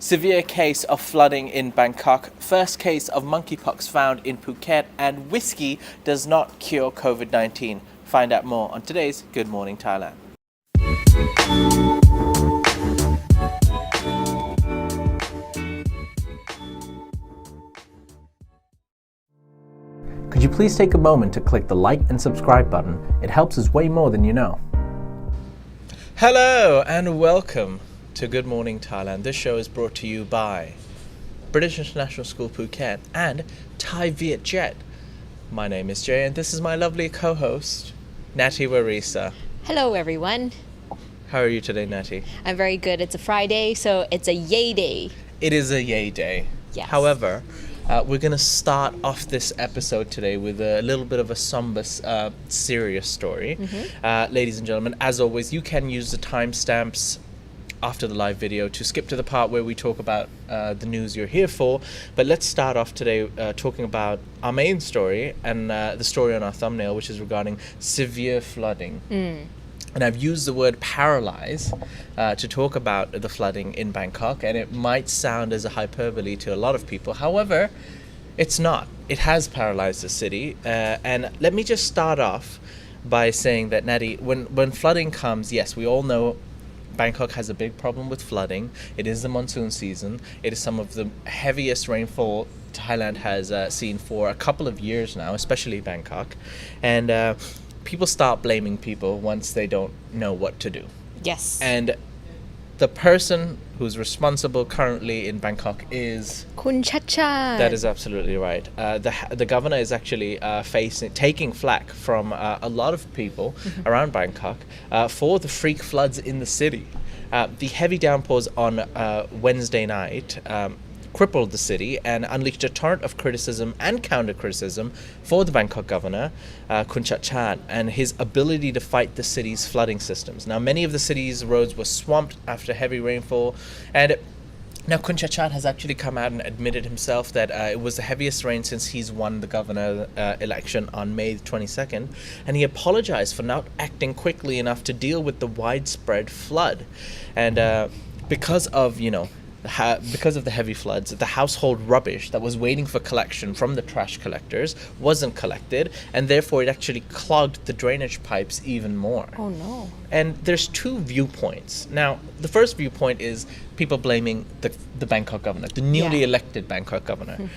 Severe case of flooding in Bangkok, first case of monkeypox found in Phuket, and whiskey does not cure COVID-19. Find out more on today's Good Morning Thailand. Could you please take a moment to click the like and subscribe button? It helps us way more than you know. Hello and welcome to Good Morning Thailand. This show is brought to you by British International School Phuket and Thai Vietjet. My name is Jay and this is my lovely co-host, Natty Warisa. Hello everyone. How are you today, Natty? I'm very good. It's a Friday, so it's a yay day. It is a yay day. Yes. However, we're going to start off this episode today with a little bit of a somber, serious story. Ladies and gentlemen, as always, you can use the timestamps after the live video to skip to the part where we talk about the news you're here for. But let's start off today talking about our main story and the story on our thumbnail, which is regarding severe flooding. And I've used the word paralyze to talk about the flooding in Bangkok, and it might sound as a hyperbole to a lot of people. However, it's not. It has paralyzed the city. And let me just start off by saying that, Natty, when flooding comes, yes, we all know Bangkok has a big problem with flooding. It is the monsoon season. It is some of the heaviest rainfall Thailand has seen for a couple of years now, especially Bangkok. And people start blaming people once they don't know what to do. Yes. And the person who's responsible currently in Bangkok is Kun Chacha. That is absolutely right. The governor is actually taking flack from a lot of people around Bangkok for the freak floods in the city. The heavy downpours on Wednesday night crippled the city and unleashed a torrent of criticism and counter-criticism for the Bangkok governor, Kun Chatchat, and his ability to fight the city's flooding systems. Now, many of the city's roads were swamped after heavy rainfall, and now Kun Chatchat has actually come out and admitted himself that it was the heaviest rain since he's won the governor election on May 22nd, and he apologized for not acting quickly enough to deal with the widespread flood. And because of the heavy floods, the household rubbish that was waiting for collection from the trash collectors wasn't collected, and therefore it actually clogged the drainage pipes even more. Oh no. And there's two viewpoints. Now, the first viewpoint is people blaming the Bangkok governor, the newly elected Bangkok governor.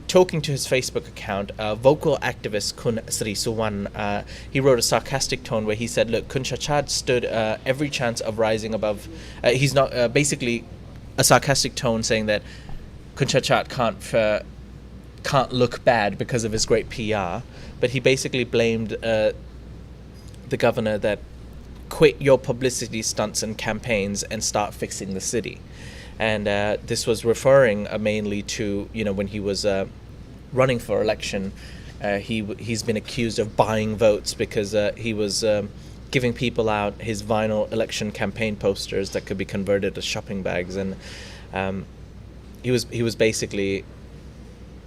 Talking to his Facebook account, vocal activist Kun Sri Suwan, he wrote a sarcastic tone where he said, look, Kun Chachad stood every chance of rising above, he's not, basically a sarcastic tone saying that Kun Chachat can't look bad because of his great PR, but he basically blamed the governor that quit your publicity stunts and campaigns and start fixing the city. And this was referring mainly to, when he was running for election, he's been accused of buying votes because he was giving people out his vinyl election campaign posters that could be converted to shopping bags, and he was basically,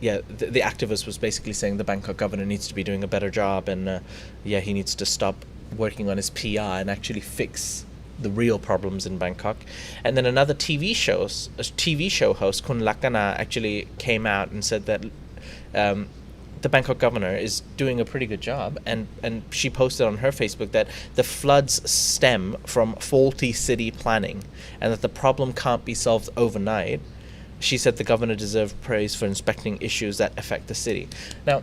the activist was basically saying the Bangkok governor needs to be doing a better job, and he needs to stop working on his PR and actually fix the real problems in Bangkok. And then another TV show host, Kun Lakana, actually came out and said that the Bangkok governor is doing a pretty good job, and she posted on her Facebook that the floods stem from faulty city planning and that the problem can't be solved overnight. She said the governor deserved praise for inspecting issues that affect the city. Now,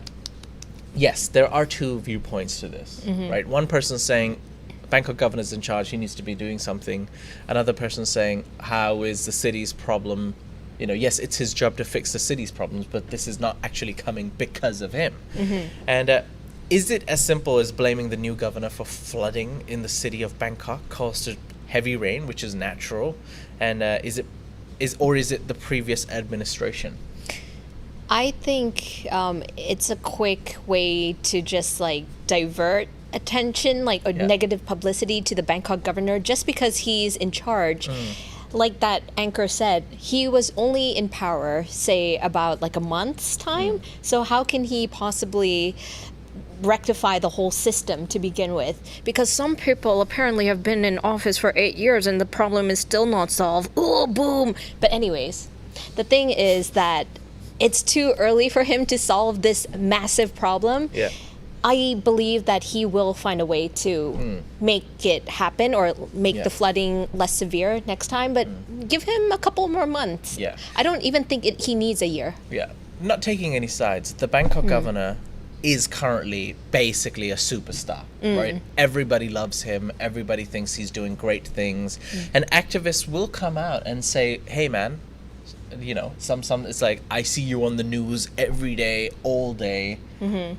yes, there are two viewpoints to this, right? One person saying Bangkok governor's in charge, he needs to be doing something. Another person saying, how is the city's problem? Yes, it's his job to fix the city's problems, but this is not actually coming because of him. And is it as simple as blaming the new governor for flooding in the city of Bangkok caused by heavy rain, which is natural? And is it the previous administration? I think it's a quick way to just divert attention, negative publicity to the Bangkok governor just because he's in charge. Like that anchor said, he was only in power, say, about a month's time. So how can he possibly rectify the whole system to begin with, because some people apparently have been in office for 8 years and the problem is still not solved. Oh, boom. But anyways, the thing is that it's too early for him to solve this massive problem. Yeah. I believe that he will find a way to make it happen or make the flooding less severe next time, but give him a couple more months. Yeah. I don't even think he needs a year. Yeah. Not taking any sides. The Bangkok governor is currently basically a superstar, right? Everybody loves him. Everybody thinks he's doing great things. And activists will come out and say, hey, man, you know, some it's like, I see you on the news every day, all day,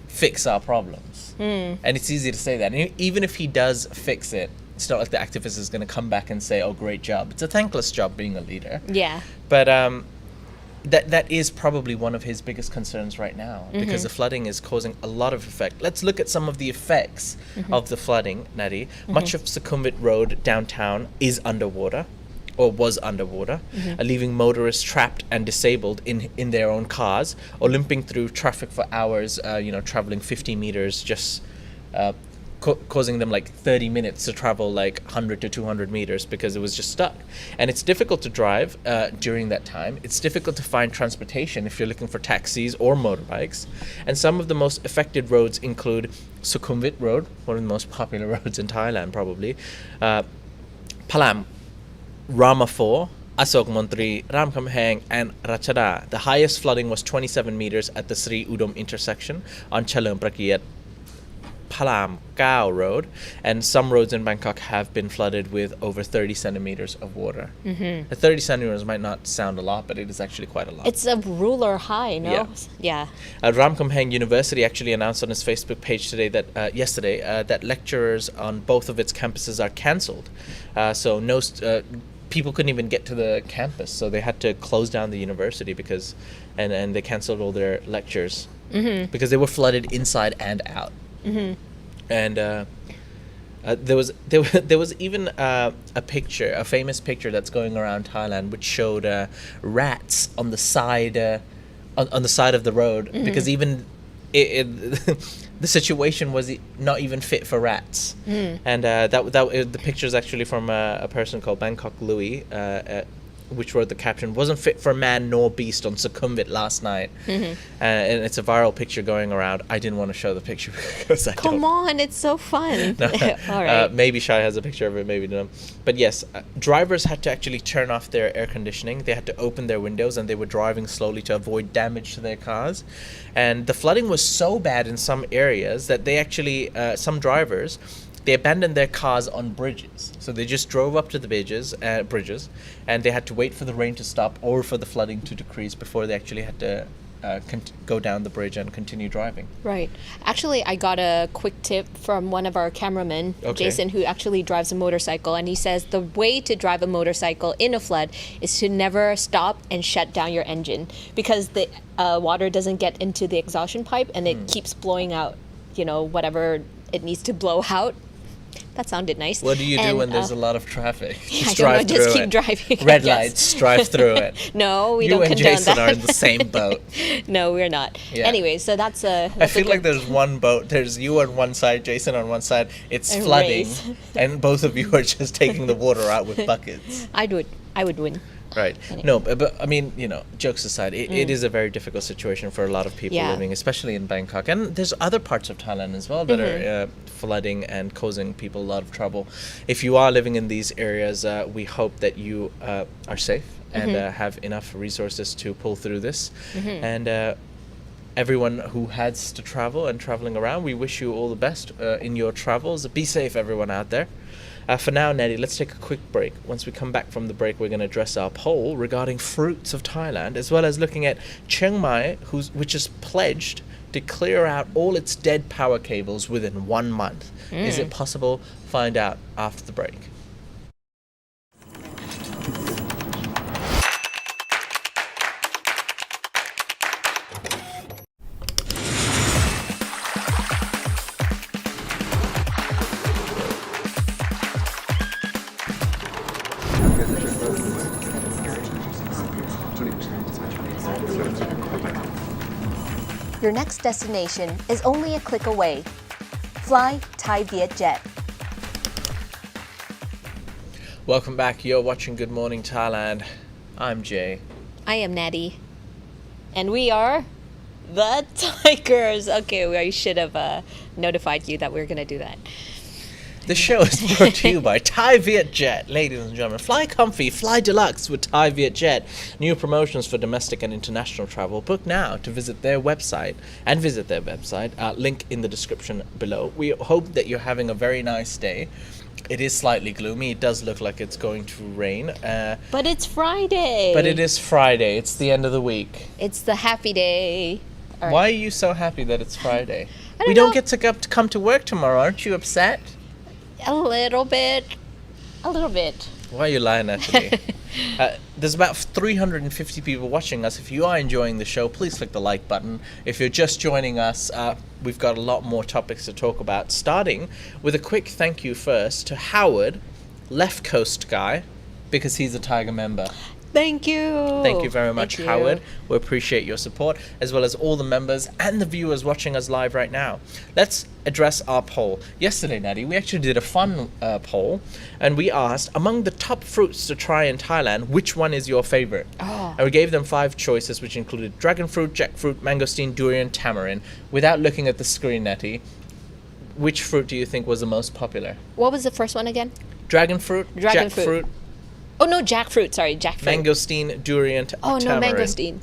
fix our problems. And it's easy to say that. And even if he does fix it, it's not like the activist is going to come back and say, oh, great job. It's a thankless job being a leader. Yeah. But that is probably one of his biggest concerns right now, because the flooding is causing a lot of effect. Let's look at some of the effects of the flooding, Nadi. Much of Sukhumvit Road downtown is underwater, or was underwater, leaving motorists trapped and disabled in their own cars, or limping through traffic for hours, traveling 50 meters, just causing them like 30 minutes to travel like 100 to 200 meters because it was just stuck. And it's difficult to drive during that time. It's difficult to find transportation if you're looking for taxis or motorbikes. And some of the most affected roads include Sukhumvit Road, one of the most popular roads in Thailand probably, Palam, Rama 4, Asok Montri, Ram Khamhaeng, and Ratchada. The highest flooding was 27 meters at the Sri Udom intersection on Chalerm Prakiat Palam Kao Road, and some roads in Bangkok have been flooded with over 30 centimeters of water. 30 centimeters might not sound a lot, but it is actually quite a lot. It's a ruler high, no? Yeah. Ram Khamhaeng University actually announced on its Facebook page today that yesterday that lecturers on both of its campuses are cancelled. So no. People couldn't even get to the campus, so they had to close down the university because, and they canceled all their lectures because they were flooded inside and out. And there was even a picture, a famous picture that's going around Thailand, which showed rats on the side on the side of the road, because even the situation was not even fit for rats. And the picture is actually from a person called Bangkok Louis, which wrote the caption, "Wasn't fit for man nor beast on Sukhumvit last night." And it's a viral picture going around. I didn't want to show the picture because Come on, it's so fun. No. All right. Maybe Shai has a picture of it, maybe no. But yes, drivers had to actually turn off their air conditioning. They had to open their windows, and they were driving slowly to avoid damage to their cars. And the flooding was so bad in some areas that they actually, some drivers, they abandoned their cars on bridges. So they just drove up to the bridges, and they had to wait for the rain to stop or for the flooding to decrease before they actually had to go down the bridge and continue driving. Right. Actually, I got a quick tip from one of our cameramen, Jason, who actually drives a motorcycle, and he says the way to drive a motorcycle in a flood is to never stop and shut down your engine, because the water doesn't get into the exhaustion pipe and it keeps blowing out, whatever it needs to blow out. That sounded nice. What do you do when there's a lot of traffic? Just drive through it. Just keep driving. Red lights, drive through it. No, we don't condone that. You and Jason are in the same boat. No, we're not. Yeah. Anyway, so that's a... I feel like there's one boat. There's you on one side, Jason on one side. It's flooding, and both of you are just taking the water out with buckets. I would win. Right. Anyway. No, but I mean, jokes aside, it is a very difficult situation for a lot of people living, especially in Bangkok. And there's other parts of Thailand as well that are flooding and causing people a lot of trouble. If you are living in these areas, we hope that you are safe and have enough resources to pull through this. And everyone who has to travel and traveling around, we wish you all the best in your travels. Be safe, everyone out there. For now, Nettie, let's take a quick break. Once we come back from the break, we're going to address our poll regarding fruits of Thailand, as well as looking at Chiang Mai, which is pledged to clear out all its dead power cables within 1 month. Is it possible? Find out after the break. Your next destination is only a click away. Fly Thai Vietjet. Welcome back. You're watching Good Morning Thailand. I'm Jay. I am Natty. And we are the Tigers. Okay, I should have notified you that we were going to do that. The show is brought to you by Thai Vietjet. Ladies and gentlemen, fly comfy, fly deluxe with Thai Vietjet. New promotions for domestic and international travel. Book now to visit their website. Link in the description below. We hope that you're having a very nice day. It is slightly gloomy. It does look like it's going to rain. But it's Friday. But it is Friday. It's the end of the week. It's the happy day. All right. Why are you so happy that it's Friday? I Don't know. get to come to work tomorrow. Aren't you upset? A little bit. Why are you lying at me? There's about 350 people watching us. If you are enjoying the show, please click the like button. If you're just joining us, we've got a lot more topics to talk about, starting with a quick thank you first to Howard, Left Coast guy, because he's a Thaiger member. Thank you. Thank you very much, Thank you. Howard. We appreciate your support, as well as all the members and the viewers watching us live right now. Let's address our poll. Yesterday, Natty, we actually did a fun poll, and we asked, among the top fruits to try in Thailand, which one is your favorite? Oh. And we gave them 5 choices, which included dragon fruit, jackfruit, mangosteen, durian, tamarind. Without looking at the screen, Natty, which fruit do you think was the most popular? What was the first one again? Dragon fruit, Dragon fruit. jackfruit, Oh, no, jackfruit. Sorry, jackfruit. mangosteen, durian, Oh, no, tamarind. mangosteen.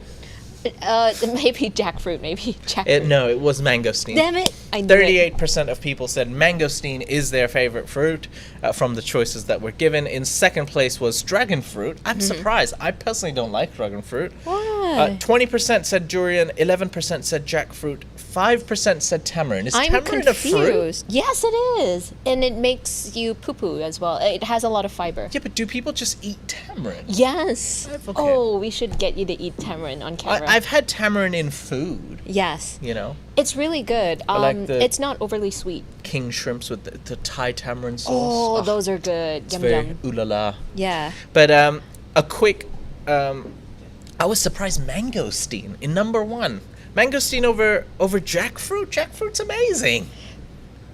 Maybe jackfruit. No, it was mangosteen. Damn it. I knew it. 38% of people said mangosteen is their favorite fruit from the choices that were given. In second place was dragon fruit. I'm surprised. I personally don't like dragon fruit. Why? 20% said durian, 11% said jackfruit, 5% said tamarind. Is I'm tamarind a fruit? confused. Yes, it is. And it makes you poo-poo as well. It has a lot of fiber. Yeah, but do people just eat tamarind? Yes. Okay. Oh, we should get you to eat tamarind on camera. I've had tamarind in food, Yes. you know. It's really good. like the- It's not overly sweet. King shrimps with the Thai tamarind sauce. Oh, those are good. It's Yum very yum. ooh la la. Yeah. But a quick, I was surprised mangosteen in number 1. Mangosteen over jackfruit. Jackfruit's amazing.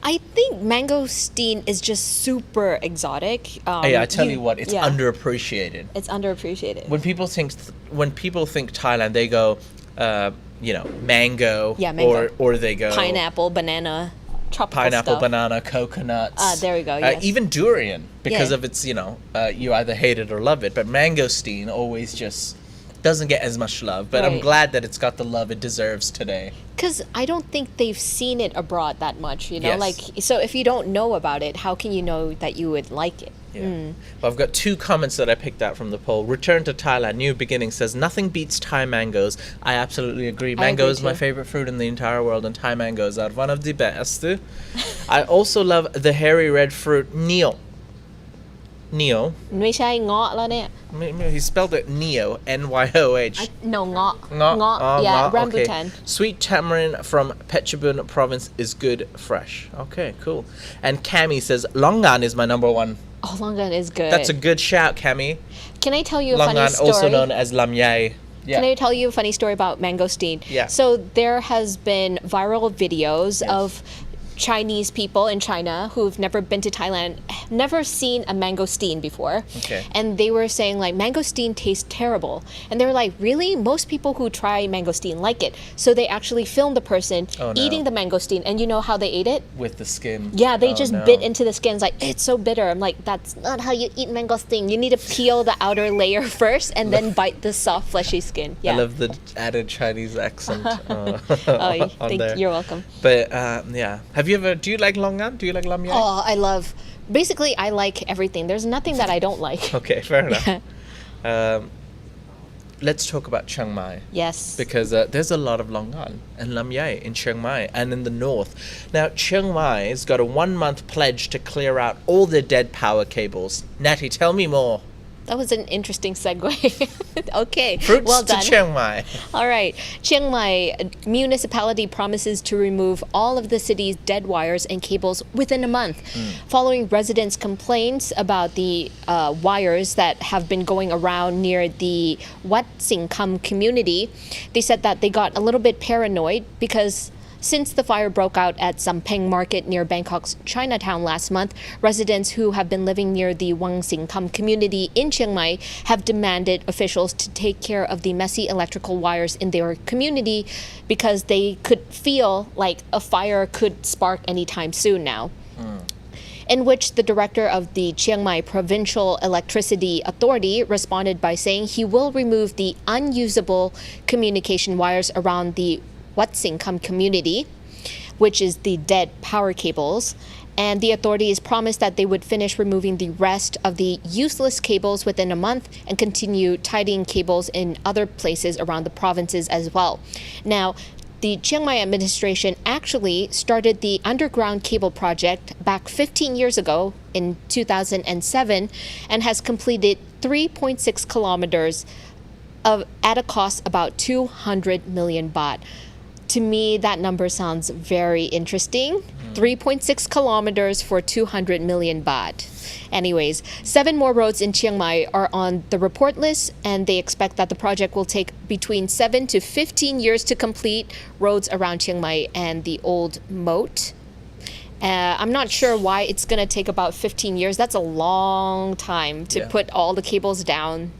I think mangosteen is just super exotic. Hey, I tell you what, it's yeah, underappreciated. It's underappreciated. When people think Thailand, they go, mango. Yeah, mango. Or they go Pineapple, banana, tropical pineapple, stuff. banana, coconuts. There we go, yes. Even durian, because Yeah. of its, you either hate it or love it. But mangosteen always just doesn't get as much love. But I'm Right. glad that it's got the love it deserves today. Because I don't think they've seen it abroad that much, Yes. Like, so if you don't know about it, how can you know that you would like it? Yeah. Well, I've got 2 comments that I picked out from the poll. Return to Thailand, New Beginning says, nothing beats Thai mangoes. I absolutely agree. Mango agree is my too. favorite fruit in the entire world, and Thai mangoes are one of the best. I also love the hairy red fruit, Neo. ไม่ใช่เงาะแล้วเนี่ย He spelled it Neo, Nyoh. No เงาะ Ngok. Oh, yeah, ngok, rambutan. Okay. Sweet tamarind from Phetchabun province is good fresh. Okay, cool. And Cami says, Longan is my number 1. Oh, longan is good. That's a good shout, Cami. Can I tell you a funny Longan, story? also known as Lamyai. Yeah. Can I tell you a funny story about mangosteen? Yeah. So there has been viral videos of Chinese people in China who've never been to Thailand, never seen a mangosteen before. Okay. And they were saying like mangosteen tastes terrible. And they were like, really? Most people who try mangosteen like it. So they actually filmed the person Oh, no. eating the mangosteen, and you know how they ate it? With the skin. Yeah, they Oh, just no. bit into the skin. It's like, it's so bitter. I'm like, that's not how you eat mangosteen. You need to peel the outer layer first and then bite the soft, fleshy skin. Yeah. I love the added Chinese accent on there. You're welcome. But yeah, do you like Longan? Do you like Lamyai? Oh, I love. Basically, I like everything. There's nothing that I don't like. Okay, fair enough. Let's talk about Chiang Mai. Yes. Because there's a lot of Longan and Lamyai in Chiang Mai and in the north. Now, Chiang Mai's got a 1-month pledge to clear out all the dead power cables. Natty, tell me more. That was an interesting segue. Okay, Fruits well to done. Chiang Mai. All right. Chiang Mai municipality promises to remove all of the city's dead wires and cables within a month, following residents' complaints about the wires that have been going around near the Wat Sing Kam community. They said that they got a little bit paranoid because since the fire broke out at Sampeng Market near Bangkok's Chinatown last month, residents who have been living near the Wang Sing Kam community in Chiang Mai have demanded officials to take care of the messy electrical wires in their community because they could feel like a fire could spark anytime soon now. In which the director of the Chiang Mai Provincial Electricity Authority responded by saying he will remove the unusable communication wires around the Wat Sing Kam community, which is the dead power cables, and the authorities promised that they would finish removing the rest of the useless cables within a month and continue tidying cables in other places around the provinces as well. Now, the Chiang Mai administration actually started the underground cable project back 15 years ago in 2007 and has completed 3.6 kilometers at a cost about 200 million baht. To me, that number sounds very interesting. 3.6 kilometers for 200 million baht. Anyways, 7 more roads in Chiang Mai are on the report list, and they expect that the project will take between 7 to 15 years to complete roads around Chiang Mai and the old moat. I'm not sure why it's going to take about 15 years. That's a long time to put all the cables down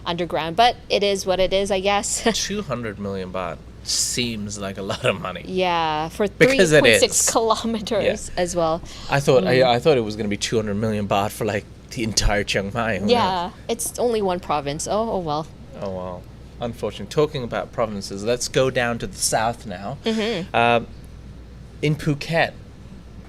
underground, but it is what it is, I guess. 200 million baht seems like a lot of money. Yeah, for Because it 3.6 is. kilometers as well. I thought it was going to be 200 million baht for like the entire Chiang Mai. Who Yeah, it's only one province. Oh well. knows? Oh wow. Unfortunately, talking about provinces, let's go down to the south now. In Phuket,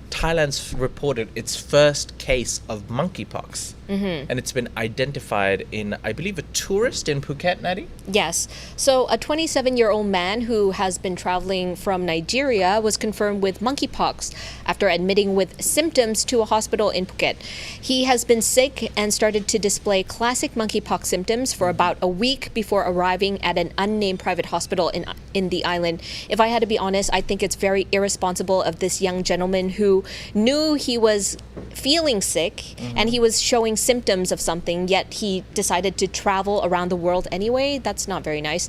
Thailand's reported its first case of monkeypox. And it's been identified in, I believe, a tourist in Phuket, Nadi? Yes. So a 27-year-old man who has been traveling from Nigeria was confirmed with monkeypox after admitting with symptoms to a hospital in Phuket. He has been sick and started to display classic monkeypox symptoms for about a week before arriving at an unnamed private hospital in the island. If I had to be honest, I think it's very irresponsible of this young gentleman who knew he was feeling sick and he was showing symptoms of something, yet he decided to travel around the world anyway. That's not very nice.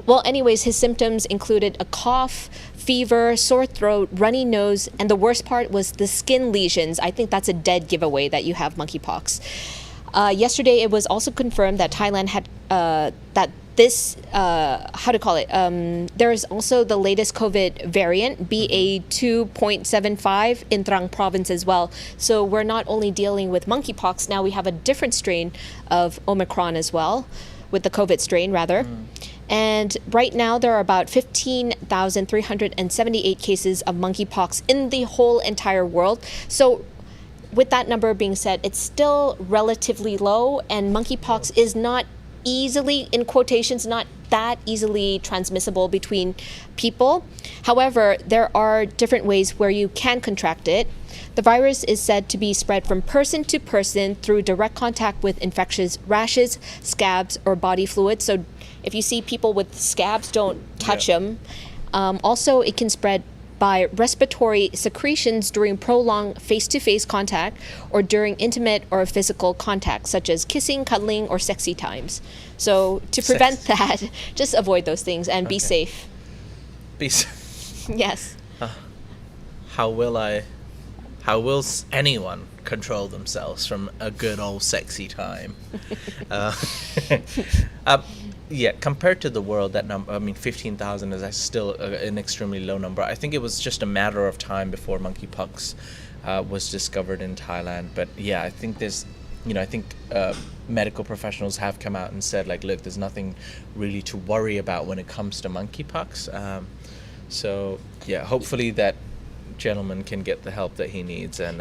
Well, anyways, his symptoms included a cough, fever, sore throat, runny nose, and the worst part was the skin lesions. I think that's a dead giveaway that you have monkeypox. Yesterday, it was also confirmed that Thailand had there is also the latest COVID variant, BA2.75 in Trang province as well. So we're not only dealing with monkeypox, now we have a different strain of Omicron as well, with the COVID strain rather. And right now there are about 15,378 cases of monkeypox in the whole entire world. So with that number being said, it's still relatively low, and monkeypox is not easily, in quotations, not that easily transmissible between people. However, there are different ways where you can contract it. The virus is said to be spread from person to person through direct contact with infectious rashes, scabs, or body fluids. So if you see people with scabs, don't touch them. Also, it can spread by respiratory secretions during prolonged face-to-face contact or during intimate or physical contact, such as kissing, cuddling, or sexy times. So to prevent that, just avoid those things and be safe. Be safe. Yes. How will anyone control themselves from a good old sexy time? Yeah, compared to the world, that number, I mean, 15,000 is still an extremely low number. I think it was just a matter of time before monkeypox was discovered in Thailand. But yeah, I think medical professionals have come out and said, like, look, there's nothing really to worry about when it comes to monkeypox. So yeah, hopefully that gentleman can get the help that he needs and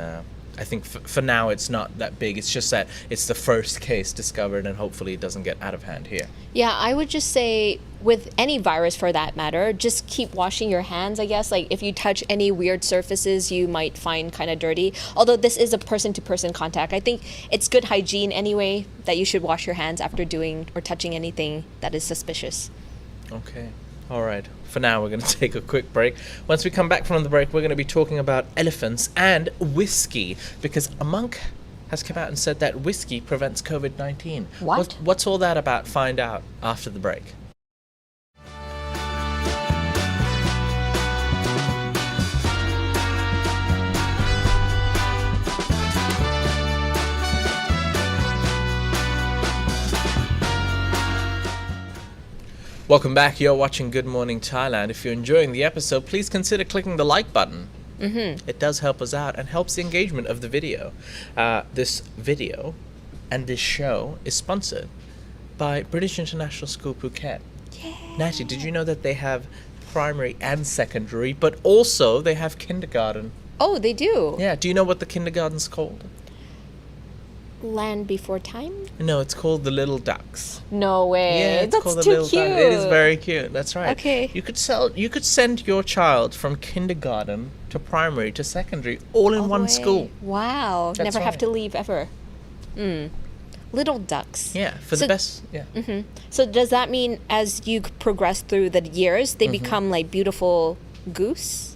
I think for now it's not that big. It's just that it's the first case discovered, and hopefully it doesn't get out of hand here. Yeah, I would just say with any virus for that matter, just keep washing your hands, I guess. Like if you touch any weird surfaces you might find kind of dirty. Although this is a person-to-person contact, I think it's good hygiene anyway that you should wash your hands after doing or touching anything that is suspicious. Okay. All right. For now, we're going to take a quick break. Once we come back from the break, we're going to be talking about elephants and whiskey, because a monk has come out and said that whiskey prevents COVID-19. What? What's all that about? Find out after the break. Welcome back. You're watching Good Morning Thailand. If you're enjoying the episode, please consider clicking the like button. It does help us out and helps the engagement of the video. This video and this show is sponsored by British International School Phuket. Yeah. Natty, did you know that they have primary and secondary, but also they have kindergarten? Oh, they do? Yeah. Do you know what the kindergarten's called? Land Before Time? No, it's called the Little Ducks. No way. Yeah, it's That's called the too Little cute. Ducks. It is very cute. That's right. Okay. You could send your child from kindergarten to primary to secondary all in All the one way. school. Wow. That's Never have right. to leave ever. Little ducks. Yeah, for the So- best. Yeah. So does that mean as you progress through the years, they become like beautiful geese?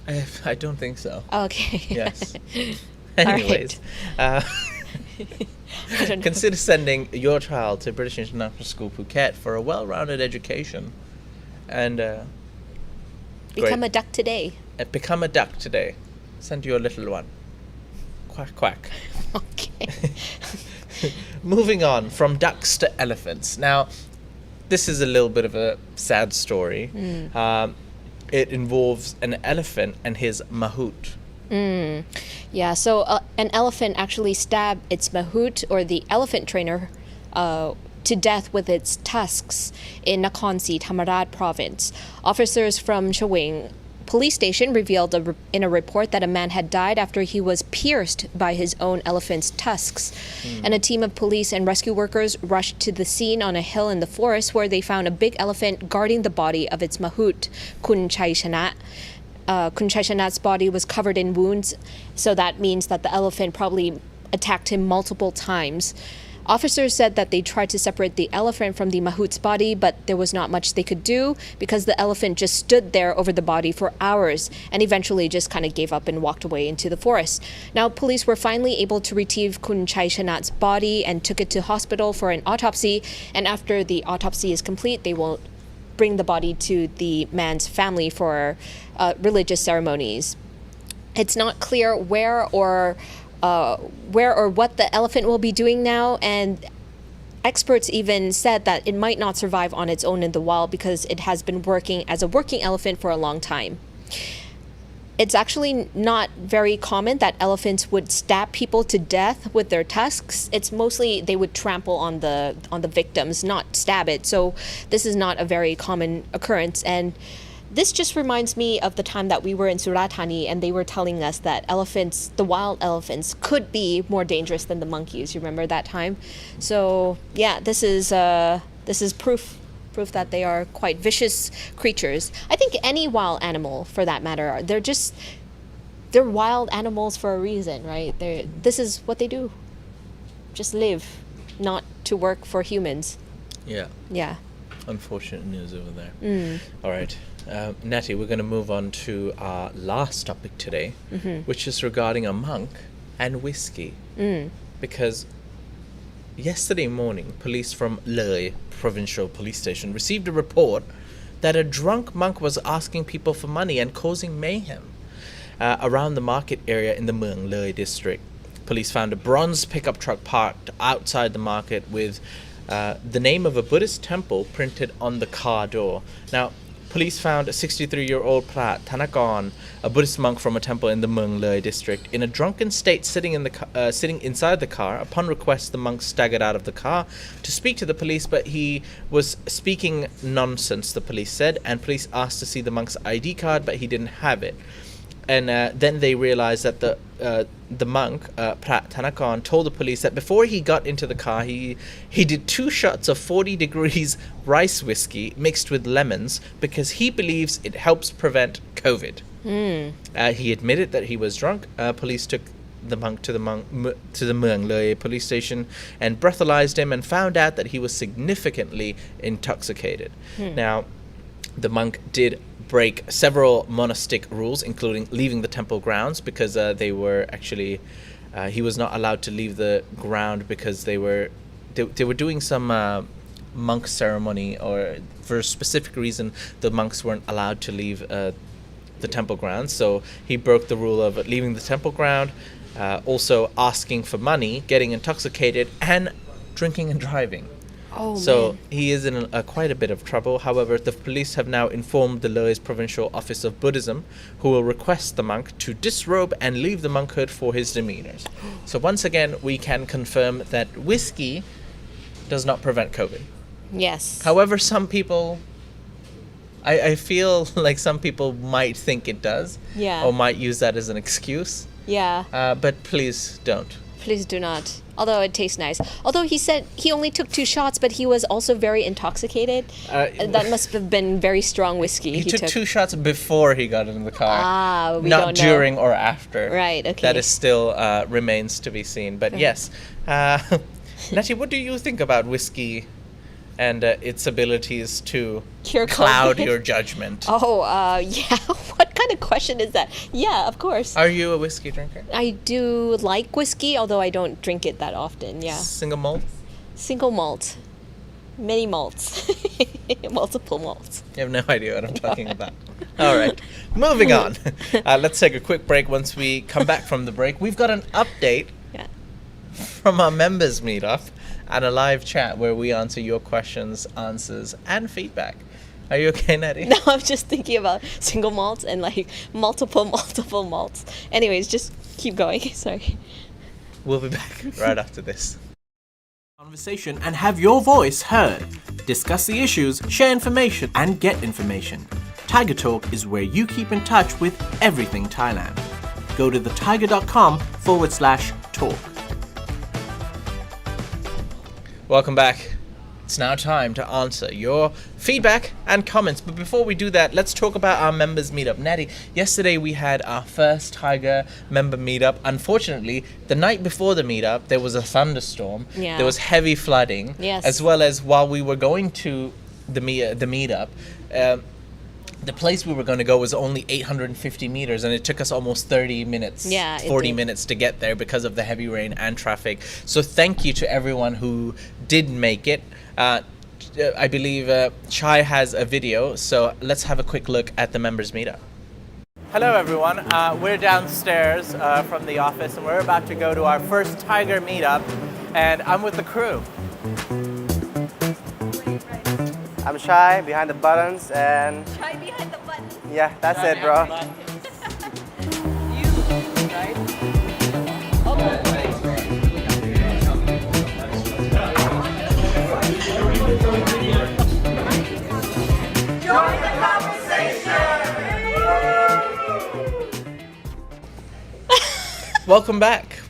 I don't think so. Okay. Yes. All Anyways, I don't know. consider sending your child to British International School Phuket for a well-rounded education, and Become a duck today. become a duck today. Send your little one. Quack quack. Okay. Moving on from ducks to elephants. Now, this is a little bit of a sad story. It involves an elephant and his mahout. Yeah, so an elephant actually stabbed its mahout, or the elephant trainer, to death with its tusks in Nakhon Si Thammarat province. Officers from Chaweng police station revealed in a report that a man had died after he was pierced by his own elephant's tusks. And a team of police and rescue workers rushed to the scene on a hill in the forest where they found a big elephant guarding the body of its mahout, Kun Chai Chanat. Kun Chai Chanat's body was covered in wounds, so that means that the elephant probably attacked him multiple times. Officers said that they tried to separate the elephant from the mahout's body, but there was not much they could do because the elephant just stood there over the body for hours and eventually just kind of gave up and walked away into the forest. Now, police were finally able to retrieve Kun Chai Chanat's body and took it to hospital for an autopsy, and after the autopsy is complete, they will bring the body to the man's family for religious ceremonies. It's not clear where or what the elephant will be doing now, and experts even said that it might not survive on its own in the wild because it has been working as a working elephant for a long time. It's actually not very common that elephants would stab people to death with their tusks. It's mostly they would trample on the victims, not stab it. So this is not a very common occurrence. And this just reminds me of the time that we were in Surat Thani and they were telling us that elephants, the wild elephants, could be more dangerous than the monkeys. You remember that time? So yeah, this is proof that they are quite vicious creatures. I think any wild animal, for that matter, they're wild animals for a reason, right? This is what they do. Just live, not to work for humans. Yeah. Yeah. Unfortunate news over there. All right. Natty, we're going to move on to our last topic today, which is regarding a monk and whiskey. Because yesterday morning, police from Loi Provincial Police Station received a report that a drunk monk was asking people for money and causing mayhem around the market area in the Mueang Loi district. Police found a bronze pickup truck parked outside the market with the name of a Buddhist temple printed on the car door. Now, police found a 63-year-old Prat Thanakon, a Buddhist monk from a temple in the Mueang Loi district, in a drunken state sitting inside the car. Upon request, the monk staggered out of the car to speak to the police, but he was speaking nonsense, the police said, and police asked to see the monk's ID card, but he didn't have it. then they realized that the monk, Prat Thanakon, told the police that before he got into the car, he did 2 shots of 40 degrees rice whiskey mixed with lemons because he believes it helps prevent COVID. He admitted that he was drunk. Police took the monk to the Muang Loi police station and breathalyzed him and found out that he was significantly intoxicated. Now, the monk did break several monastic rules, including leaving the temple grounds because they were actually he was not allowed to leave the ground because they were doing some monk ceremony, or for a specific reason the monks weren't allowed to leave the temple grounds. So he broke the rule of leaving the temple ground, also asking for money, getting intoxicated, and drinking and driving. So he is in quite a bit of trouble. However, the police have now informed the Loi's Provincial Office of Buddhism, who will request the monk to disrobe and leave the monkhood for his demeanors. So once again, we can confirm that whiskey does not prevent COVID. Yes. However, some people, I feel like some people might think it does. Yeah. Or might use that as an excuse. Yeah. But please don't. Please do not. Although it tastes nice. Although he said he only took 2 shots, but he was also very intoxicated. That must have been very strong whiskey. He took 2 shots before he got in the car. We not don't know. during or after. Right, okay. That is still remains to be seen. But yes. Natty, what do you think about whiskey and its abilities to Cure cloud COVID? your judgment? Yeah. What kind of question is that? Yeah, of course. Are you a whiskey drinker? I do like whiskey, although I don't drink it that often. Yeah. Single malt? Single malt. Many malts. Multiple malts. You have no idea what I'm talking about. All right, moving on. Let's take a quick break. Once we come back from the break, we've got an update from our members meetup and a live chat where we answer your questions, answers, and feedback. Are you okay, Nettie? No, I'm just thinking about single malts and like multiple malts. Anyways, just keep going. Sorry. We'll be back right after this. Conversation and have your voice heard. Discuss the issues, share information, and get information. Thaiger Talk is where you keep in touch with everything Thailand. Go to thethaiger.com/talk. Welcome back. It's now time to answer your feedback and comments. But before we do that, let's talk about our members meetup. Natty, yesterday we had our first Thaiger member meetup. Unfortunately, the night before the meetup, there was a thunderstorm. Yeah. There was heavy flooding. Yes. As well as while we were going to the meetup, the place we were going to go was only 850 meters, and it took us almost 30 minutes, 40 minutes to get there because of the heavy rain and traffic. So thank you to everyone who did make it. I believe Chai has a video, so let's have a quick look at the members meetup. Hello everyone, we're downstairs from the office, and we're about to go to our first Thaiger meetup, and I'm with the crew. I'm Shy, behind the buttons, and... Shy behind the buttons? Yeah, that's it, bro. You, right? Join the conversation! Welcome back,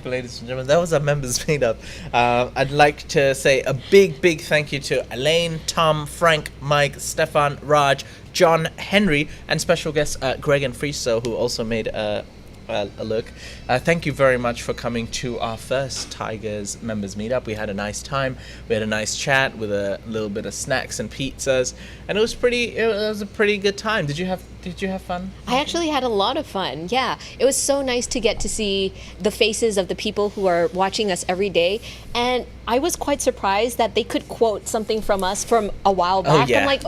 ladies and gentlemen. That was our members meetup. I'd like to say a big thank you to Elaine, Tom, Frank, Mike, Stefan, Raj, John, Henry, and special guests Greg and Friso, who also made a look. Thank you very much for coming to our first Thaiger's members meetup. We had a nice time. We had a nice chat with a little bit of snacks and pizzas, and it was a pretty good time. Did you have fun? I actually had a lot of fun. Yeah, it was so nice to get to see the faces of the people who are watching us every day, and I was quite surprised that they could quote something from us from a while back. yeah. I'm like,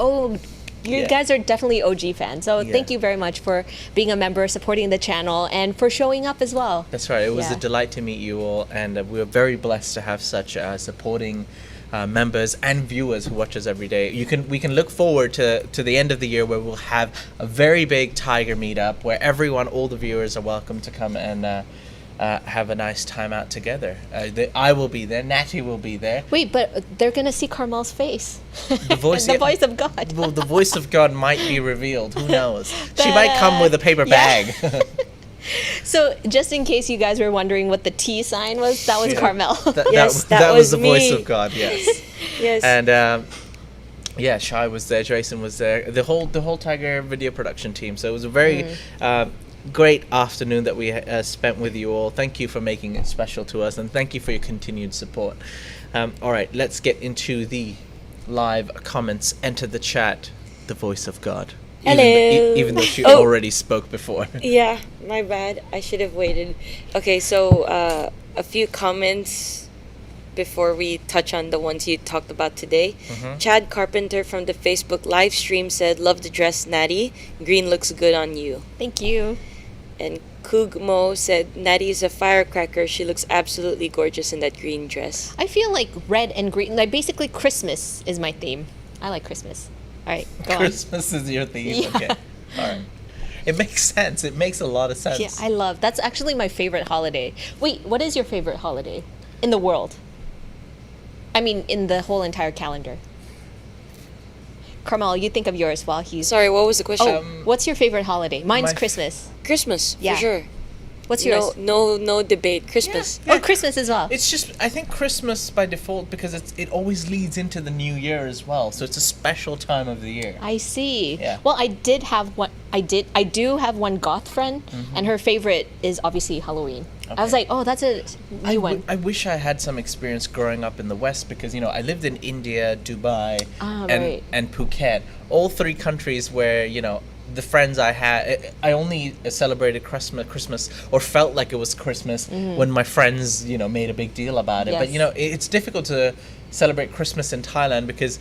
you guys are definitely OG fans. So thank you very much for being a member, supporting the channel, and for showing up as well. That's right. It was a delight to meet you all, and we are very blessed to have such supporting members and viewers who watch us every day. We can look forward to the end of the year where we'll have a very big Thaiger meetup where all the viewers are welcome to come and have a nice time out together. I will be there. Natty will be there. Wait, but they're gonna see Carmel's face. The voice, the voice of God. Well, the voice of God might be revealed. Who knows? She might come with a paper bag. So, just in case you guys were wondering what the T sign was, that was Carmel. That was the me. voice of God. Yes. Yes. And Shai was there. Jason was there. The whole Thaiger video production team. So it was a very great afternoon that we spent with you all. Thank you for making it special to us, and thank you for your continued support. All right, let's get into the live comments. Enter the chat. The voice of God. Hello. Even though she already spoke before. Yeah, my bad. I should have waited. Okay, so a few comments before we touch on the ones you talked about today. Chad Carpenter from the Facebook live stream said, "Love the dress, Natty. Green looks good on you." Thank you. And Koog Mo said, "Natty is a firecracker. She looks absolutely gorgeous in that green dress." I feel like red and green, like basically Christmas is my theme. I like Christmas. All right, go Christmas is your theme. Yeah. Okay. All right. It makes sense. It makes a lot of sense. on. Yeah, that's actually my favorite holiday. Wait, what is your favorite holiday in the world? I mean, in the whole entire calendar. Carmel, you think of yours while he's... Sorry, what was the question? What's your favorite holiday? Mine's my Christmas. Christmas, Yeah. for sure. What's yours? No debate. Christmas. Yeah. Oh, Christmas as well. It's just, I think Christmas by default, because it always leads into the new year as well. So it's a special time of the year. I see. Yeah. Well, I do have one goth friend, and her favorite is obviously Halloween. I was Okay. like, oh, that's a new one. I wish I had some experience growing up in the West, because, I lived in India, Dubai, right. and Phuket. All three countries where, the friends I had, I only celebrated Christmas or felt like it was Christmas when my friends, made a big deal about it. But, Yes. it's difficult to celebrate Christmas in Thailand because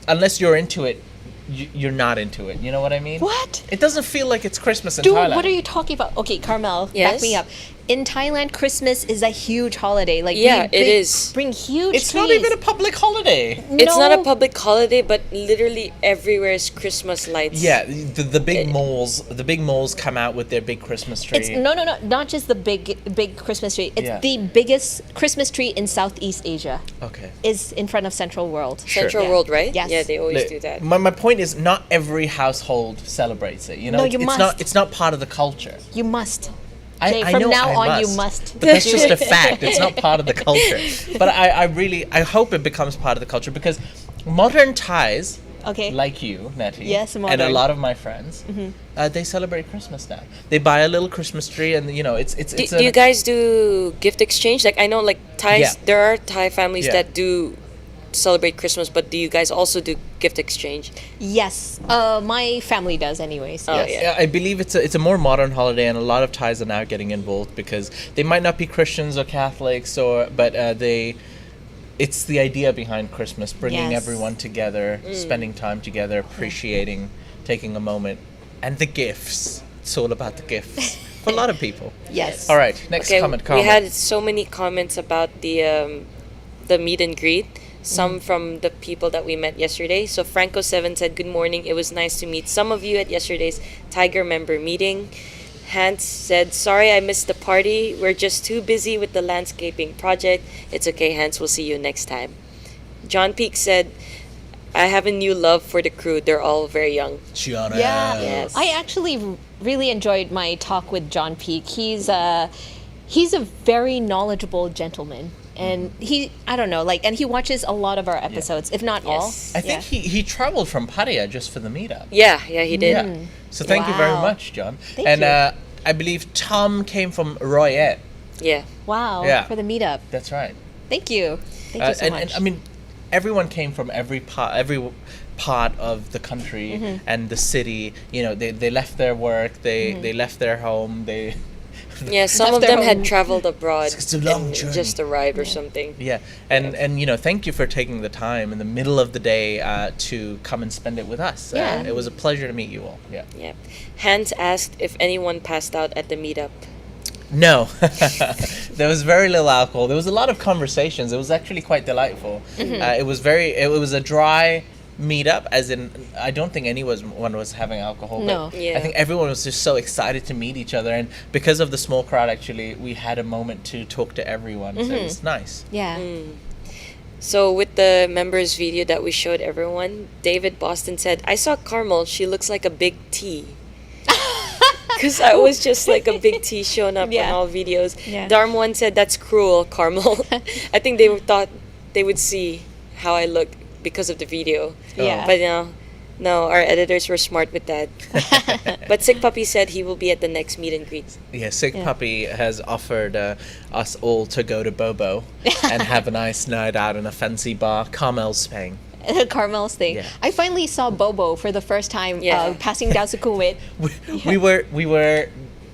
unless you're into it, you're not into it. You know what I mean? What? It doesn't feel like it's Christmas in Dude, Thailand. what are you talking about? Okay, Carmel, back Yes? me up. In Thailand, Christmas is a huge holiday. Like, Yeah, we it is. Bring huge It's trees. not even a public holiday. It's not a No. public holiday, but literally everywhere is Christmas lights. Yeah, the big malls come out with their big Christmas tree. It's no, not just the big Christmas tree. It's Yeah. the biggest Christmas tree in Southeast Asia. Okay. Is in front of Central World. Central Yeah. World, right? Yes. Yeah, they always Look, do that. My point is, not every household celebrates it. No, you must. It's not part of the culture. You must. I Jay, I from know now I on, you must, must. But that's just a fact. It's not part of the culture. But I hope it becomes part of the culture, because modern Thais, Okay. like you, Nettie, Yes, and a modern. lot of my friends, they celebrate Christmas now. They buy a little Christmas tree, and Do you guys do gift exchange? Like, I know, like, Thais, Yeah. there are Thai families Yeah. that do celebrate Christmas, but do you guys also do gift exchange? Yes. My family does, anyways. Oh, yes. yeah. Yeah, I believe it's a more modern holiday, and a lot of Thais are now getting involved because they might not be Christians or Catholics, but it's the idea behind Christmas, bringing Yes. everyone together, spending time together, appreciating, taking a moment, and the gifts. It's all about the gifts for a lot of people. Yes. All right, next comment. We had so many comments about the meet and greet. Some from the people that we met yesterday. So Franco7 said, "Good morning. It was nice to meet some of you at yesterday's Thaiger member meeting." Hans said, "Sorry I missed the party. We're just too busy with the landscaping project. It's okay, Hans. We'll see you next time." John Peak said, "I have a new love for the crew. They're all very young." Gianna. Yeah. Yes. I actually really enjoyed my talk with John Peak. He's a very knowledgeable gentleman. And I don't know, and he watches a lot of our episodes, if not all. Yes. I think he traveled from Pattaya just for the meetup. Yeah, he did. Yeah. So thank you very Wow. much, John. Thank and you. I believe Tom came from Royette. Yeah. Wow. Yeah. For the meetup. That's right. Thank you. Thank you so much. And I mean, everyone came from every part of the country and the city. They left their work, they left their home, they. Yeah, some Left of their them had home. traveled abroad. It's a long and journey. just arrived or something. Yeah, and thank you for taking the time in the middle of the day to come and spend it with us. Yeah. It was a pleasure to meet you all. Yeah. Yeah. Hans asked if anyone passed out at the meetup. No, there was very little alcohol. There was a lot of conversations. It was actually quite delightful. It was a dry meetup, as in I don't think anyone was having alcohol. No. But Yeah. I think everyone was just so excited to meet each other, and because of the small crowd, actually, we had a moment to talk to everyone. So it was nice. Yeah. So with the members video that we showed everyone, David Boston said, "I saw Carmel. She looks like a big T." Because I was just like a big T showing up Yeah. in all videos. Yeah. Darm1 said, "That's cruel, Carmel." I think they thought they would see how I look because of the video. Yeah. But no, our editors were smart with that. But Sick Puppy said he will be at the next meet and greet. Yeah, Sick Puppy has offered us all to go to Bobo and have a nice night out in a fancy bar. Carmel's paying. Carmel's thing. Yeah. I finally saw Bobo for the first time Yeah. passing down Sukhumvit. We were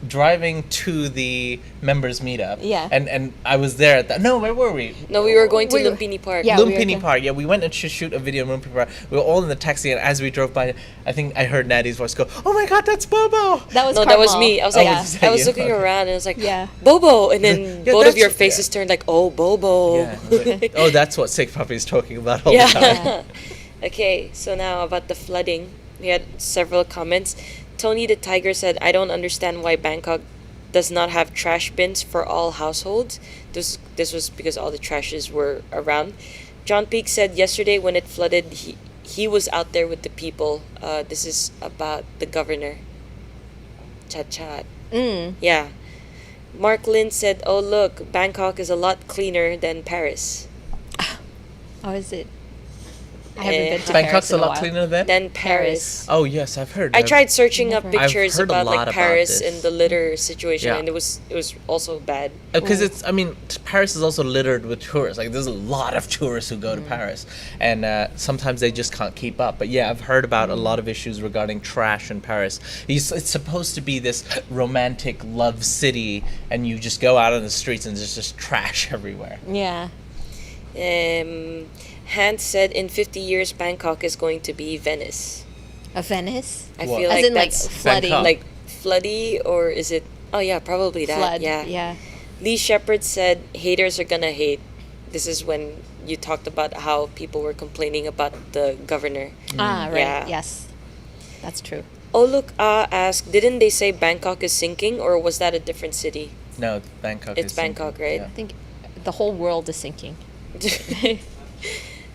driving to the members meetup. Yeah. And I was there at that. No, where were we? No, we were going to We were- Lumpini Park. Yeah. we were Lumpini going- Park. Yeah, we went and shoot a video in Lumpini Park. We were all in the taxi, and as we drove by, I think I heard Natty's voice go, "Oh my God, that's Bobo!" That was No, Carmel. that was me. I was Oh, like, was that I was you? looking Okay. around and I was like, Yeah. Bobo, and then Yeah, both of your that's- faces turned like, oh, Bobo. Yeah. I was like, oh, that's what Sick Puppy is talking about all the time. Yeah. Okay, so now about the flooding. We had several comments. Tony the Tiger said, "I don't understand why Bangkok does not have trash bins for all households." This was because all the trashes were around. John Peak said yesterday when it flooded, he was out there with the people. This is about the governor. Chat chat. Yeah. Mark Lin said, "Oh look, Bangkok is a lot cleaner than Paris." Oh, is it? I haven't been to Bangkok's Paris a in lot while. cleaner than? Than Paris. Oh, yes, I've heard. I tried searching up Never. I've pictures heard a about lot like about Paris this. and the litter situation, Yeah. and it was also bad. Because it's, I mean, Paris is also littered with tourists. Like, there's a lot of tourists who go to Paris, and sometimes they just can't keep up. But yeah, I've heard about a lot of issues regarding trash in Paris. It's supposed to be this romantic love city, and you just go out on the streets and there's just trash everywhere. Yeah. Hans said in 50 years Bangkok is going to be Venice. A Venice? I What? feel As like in like that's flooding. Bangkok. like floody, or is it? Oh yeah, probably that. flood. Yeah. Yeah. Lee Shepard said haters are gonna hate. This is when you talked about how people were complaining about the governor. Ah, right. Yeah. Yes. That's true. Oh look, asked, didn't they say Bangkok is sinking, or was that a different city? No, Bangkok It's is Bangkok, sinking. right? Yeah. I think the whole world is sinking.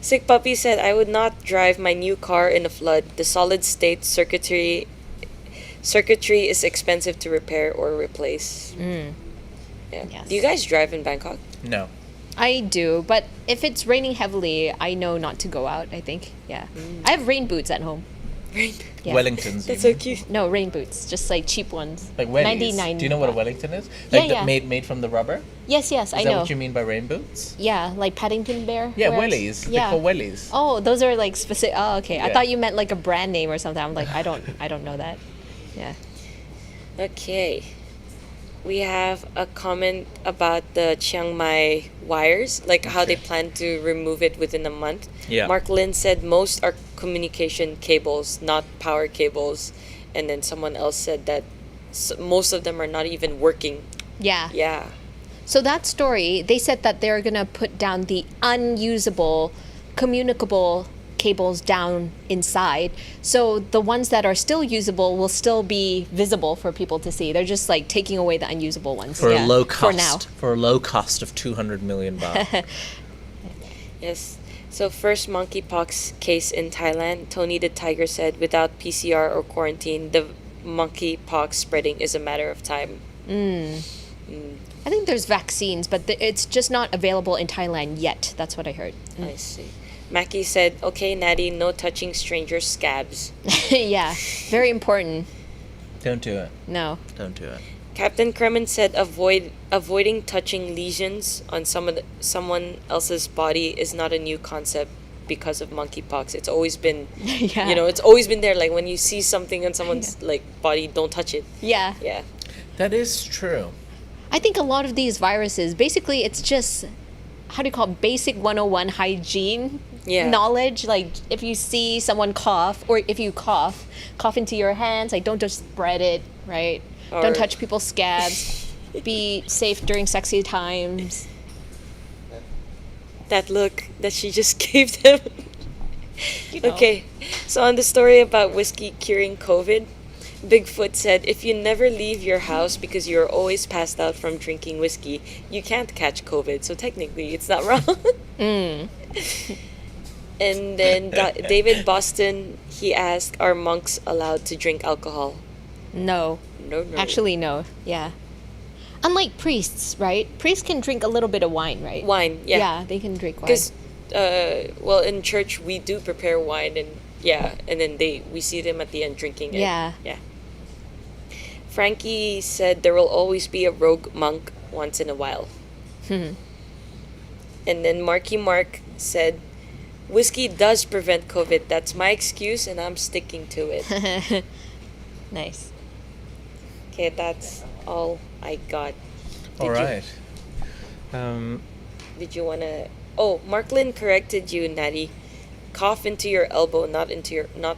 Sick Puppy said, "I would not drive my new car in a flood. The solid state circuitry is expensive to repair or replace." Yeah. Yes. Do you guys drive in Bangkok? No. I do, but if it's raining heavily, I know not to go out, I think. Yeah. I have rain boots at home. Right. Yeah. Wellingtons. That's you so mean. cute. No, rain boots, just like cheap ones. Like wellies. 99. Do you know what a Wellington is? Yeah, Like yeah. made from the rubber? Yes, Is yes, I that know. what you mean by rain boots? Yeah, like Paddington Bear. Yeah, wears? wellies. Yeah. They're called wellies. Oh, those are like specific. Oh, okay. I Yeah. thought you meant like a brand name or something. I'm like, I don't know that. Yeah. Okay. We have a comment about the Chiang Mai wires, like how they plan to remove it within a month. Yeah. Mark Lin said most are communication cables, not power cables. And then someone else said that most of them are not even working. Yeah. Yeah. So that story, they said that they're gonna put down the unusable, communicable cables down inside. So the ones that are still usable will still be visible for people to see. They're just like taking away the unusable ones. For yeah, a low For cost. now. For a low cost of 200 million baht. Yes. So first monkeypox case in Thailand, Tony the Tiger said without PCR or quarantine, the monkeypox spreading is a matter of time. I think there's vaccines, but it's just not available in Thailand yet. That's what I heard. I see. Mackie said, "Okay, Natty, no touching strangers' scabs." Yeah, very important. Don't do it. No. Don't do it. Captain Kremen said, avoiding touching lesions on someone else's body is not a new concept because of monkeypox. It's always been, Yeah. it's always been there. Like when you see something on someone's like body, don't touch it. Yeah. Yeah. That is true. I think a lot of these viruses, basically, it's just, how do you call it, basic 101 hygiene Yeah. knowledge. Like, if you see someone cough, or if you cough into your hands, like, don't just spread it, right? Or- Don't touch people's scabs. Be safe during sexy times. That look that she just gave them. You know. Okay, so on the story about whiskey curing COVID, Bigfoot said, if you never leave your house because you're always passed out from drinking whiskey, you can't catch COVID. So technically, it's not wrong. And then David Boston, he asked, are monks allowed to drink alcohol? No. No. Actually, no. Yeah. Unlike priests, right? Priests can drink a little bit of wine, right? Wine, yeah. Yeah, they can drink wine. Because, well, in church, we do prepare wine and then we see them at the end drinking it. Yeah. Yeah. Frankie said there will always be a rogue monk once in a while. And then Marky Mark said, whiskey does prevent COVID. That's my excuse and I'm sticking to it. Nice. Okay, that's all I got. All right. Did you want to... Oh, Marklin corrected you, Natty. Cough into your elbow, not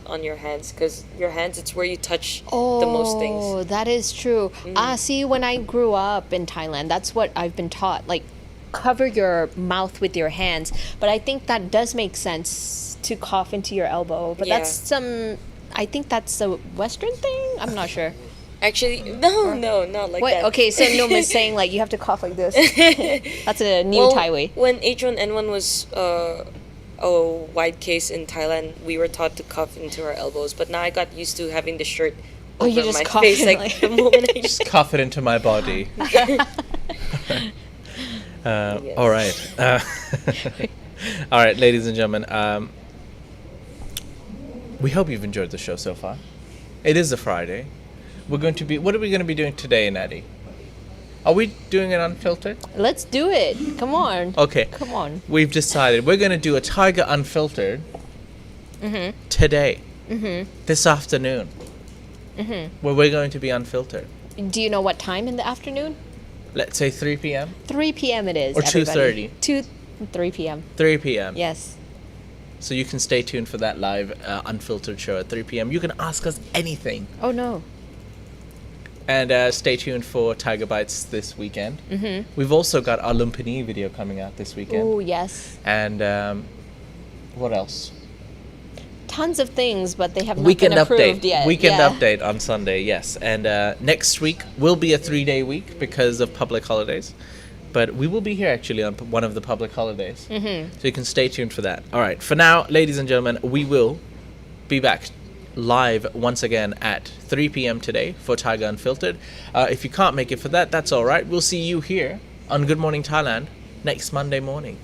on your hands, because your hands, it's where you touch the most things. Oh, that is true. See, when I grew up in Thailand, that's what I've been taught. Like, cover your mouth with your hands. But I think that does make sense to cough into your elbow. But Yeah. I think that's a Western thing? I'm not sure. Actually, no, not like What? that. Okay, so Noam is saying, like, you have to cough like this. That's a new Thai way. When H1N1 was a wide case in Thailand, we were taught to cough into our elbows. But now I got used to having the shirt Oh, you over just my cough face. in, Like, like- the moment I Just cough it into my body. All right. All right, ladies and gentlemen. We hope you've enjoyed the show so far. It is a Friday. What are we going to be doing today, Natty? Are we doing it unfiltered? Let's do it. Come on. Okay. Come on. We've decided we're going to do a Thaiger unfiltered today, this afternoon, where we're going to be unfiltered. Do you know what time in the afternoon? Let's say 3 p.m. 3 p.m. it is. Or everybody. 2:30. 3 p.m. 3 p.m. Yes. So you can stay tuned for that live unfiltered show at 3 p.m. You can ask us anything. Oh, no. And stay tuned for Tiger Bites this weekend. We've also got our Lumpini video coming out this weekend. Oh, yes. And what else? Tons of things, but they have not Weekend been approved update. yet. Weekend Yeah. update on Sunday, yes. And next week will be a 3-day week because of public holidays. But we will be here actually on one of the public holidays. So you can stay tuned for that. All right. For now, ladies and gentlemen, we will be back live once again at 3 p.m. today for Tiger Unfiltered. If you can't make it for that, that's all right. We'll see you here on Good Morning Thailand next Monday morning.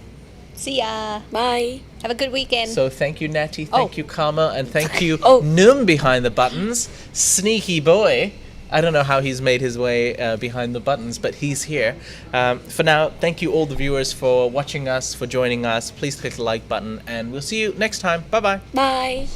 See ya. Bye. Have a good weekend. So thank you, Natty. Thank Oh. you, Karma. And thank you, Oh. Noom behind the buttons. Sneaky boy. I don't know how he's made his way behind the buttons, but he's here. For now, thank you all the viewers for watching us, for joining us. Please click the like button, and we'll see you next time. Bye-bye. Bye.